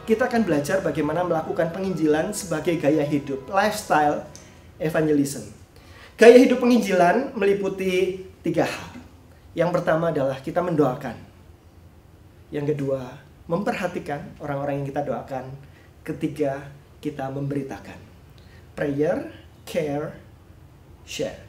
kita akan belajar bagaimana melakukan penginjilan sebagai gaya hidup, lifestyle evangelism. Gaya hidup penginjilan meliputi 3 hal. Yang pertama adalah kita mendoakan. Yang kedua, memperhatikan orang-orang yang kita doakan. Ketiga, kita memberitakan. Prayer, care, share.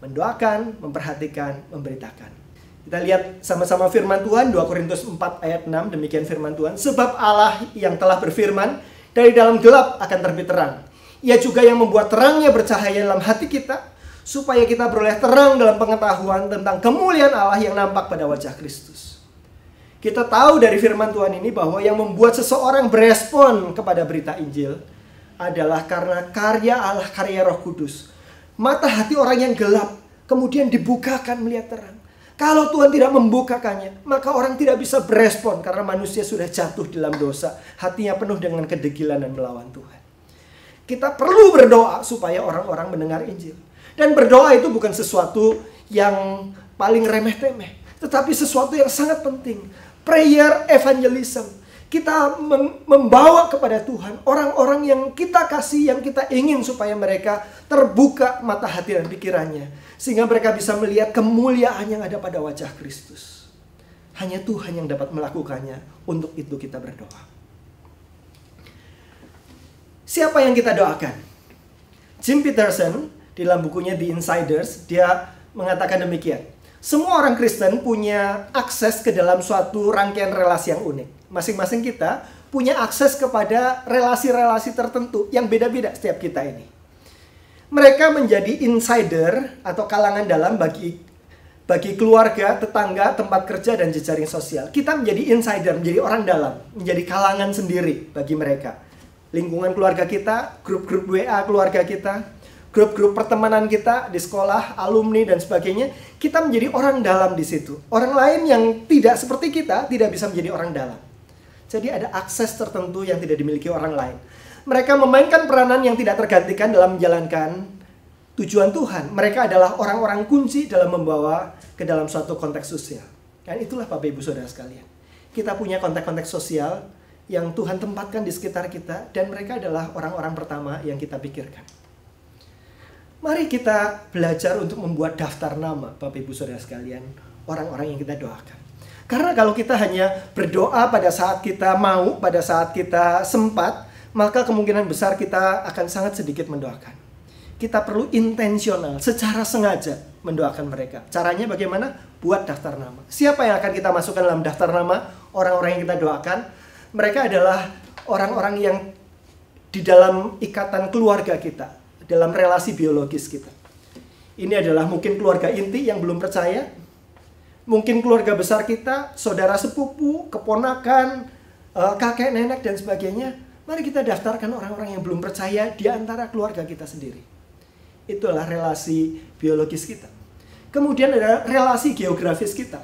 Mendoakan, memperhatikan, memberitakan. Kita lihat sama-sama firman Tuhan, 2 Korintus 4 ayat 6, demikian firman Tuhan. Sebab Allah yang telah berfirman, dari dalam gelap akan terbit terang. Ia juga yang membuat terangnya bercahaya dalam hati kita, supaya kita beroleh terang dalam pengetahuan tentang kemuliaan Allah yang nampak pada wajah Kristus. Kita tahu dari firman Tuhan ini bahwa yang membuat seseorang berespon kepada berita Injil adalah karena karya Allah, karya Roh Kudus. Mata hati orang yang gelap kemudian dibukakan melihat terang. Kalau Tuhan tidak membukakannya, maka orang tidak bisa berespon karena manusia sudah jatuh dalam dosa. Hatinya penuh dengan kedegilan dan melawan Tuhan. Kita perlu berdoa supaya orang-orang mendengar Injil. Dan berdoa itu bukan sesuatu yang paling remeh-temeh, tetapi sesuatu yang sangat penting. Prayer evangelism. Kita membawa kepada Tuhan orang-orang yang kita kasih, yang kita ingin supaya mereka terbuka mata hati dan pikirannya. Sehingga mereka bisa melihat kemuliaan yang ada pada wajah Kristus. Hanya Tuhan yang dapat melakukannya. Untuk itu kita berdoa. Siapa yang kita doakan? Jim Peterson di dalam bukunya The Insiders, dia mengatakan demikian. Semua orang Kristen punya akses ke dalam suatu rangkaian relasi yang unik. Masing-masing kita punya akses kepada relasi-relasi tertentu yang beda-beda setiap kita ini. Mereka menjadi insider atau kalangan dalam bagi keluarga, tetangga, tempat kerja, dan jejaring sosial. Kita menjadi insider, menjadi orang dalam, menjadi kalangan sendiri bagi mereka. Lingkungan keluarga kita, grup-grup WA keluarga kita, grup-grup pertemanan kita di sekolah, alumni, dan sebagainya. Kita menjadi orang dalam di situ. Orang lain yang tidak seperti kita tidak bisa menjadi orang dalam. Jadi ada akses tertentu yang tidak dimiliki orang lain. Mereka memainkan peranan yang tidak tergantikan dalam menjalankan tujuan Tuhan. Mereka adalah orang-orang kunci dalam membawa ke dalam suatu konteks sosial. Dan itulah Bapak Ibu Saudara sekalian. Kita punya konteks-konteks sosial yang Tuhan tempatkan di sekitar kita. Dan mereka adalah orang-orang pertama yang kita pikirkan. Mari kita belajar untuk membuat daftar nama Bapak Ibu Saudara sekalian. Orang-orang yang kita doakan. Karena kalau kita hanya berdoa pada saat kita mau, pada saat kita sempat, maka kemungkinan besar kita akan sangat sedikit mendoakan. Kita perlu intensional, secara sengaja mendoakan mereka. Caranya bagaimana? Buat daftar nama. Siapa yang akan kita masukkan dalam daftar nama? Orang-orang yang kita doakan. Mereka adalah orang-orang yang di dalam ikatan keluarga kita, dalam relasi biologis kita. Ini adalah mungkin keluarga inti yang belum percaya, mungkin keluarga besar kita, saudara sepupu, keponakan, kakek, nenek, dan sebagainya. Mari kita daftarkan orang-orang yang belum percaya di antara keluarga kita sendiri. Itulah relasi biologis kita. Kemudian ada relasi geografis kita,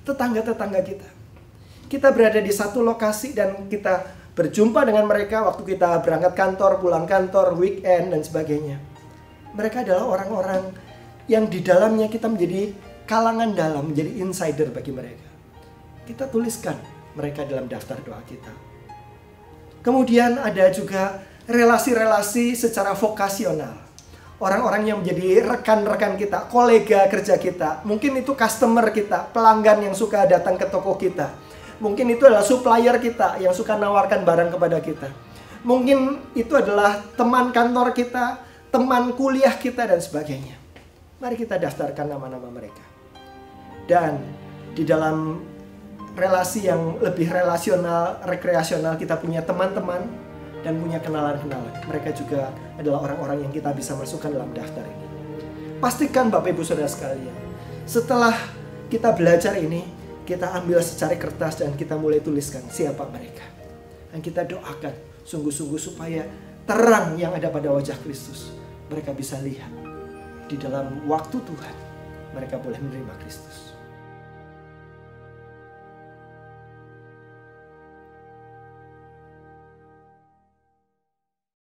tetangga-tetangga kita. Kita berada di satu lokasi dan kita berjumpa dengan mereka waktu kita berangkat kantor, pulang kantor, weekend, dan sebagainya. Mereka adalah orang-orang yang di dalamnya kita menjadi kalangan dalam, menjadi insider bagi mereka. Kita tuliskan mereka dalam daftar doa kita. Kemudian ada juga relasi-relasi secara vokasional. Orang-orang yang menjadi rekan-rekan kita, kolega kerja kita. Mungkin itu customer kita, pelanggan yang suka datang ke toko kita. Mungkin itu adalah supplier kita yang suka nawarkan barang kepada kita. Mungkin itu adalah teman kantor kita, teman kuliah kita, dan sebagainya. Mari kita daftarkan nama-nama mereka. Dan di dalam relasi yang lebih relasional, rekreasional, kita punya teman-teman dan punya kenalan-kenalan. Mereka juga adalah orang-orang yang kita bisa masukkan dalam daftar ini. Pastikan Bapak Ibu Saudara sekalian, setelah kita belajar ini, kita ambil secari kertas dan kita mulai tuliskan siapa mereka. Dan kita doakan sungguh-sungguh supaya terang yang ada pada wajah Kristus mereka bisa lihat. Di dalam waktu Tuhan, mereka boleh menerima Kristus.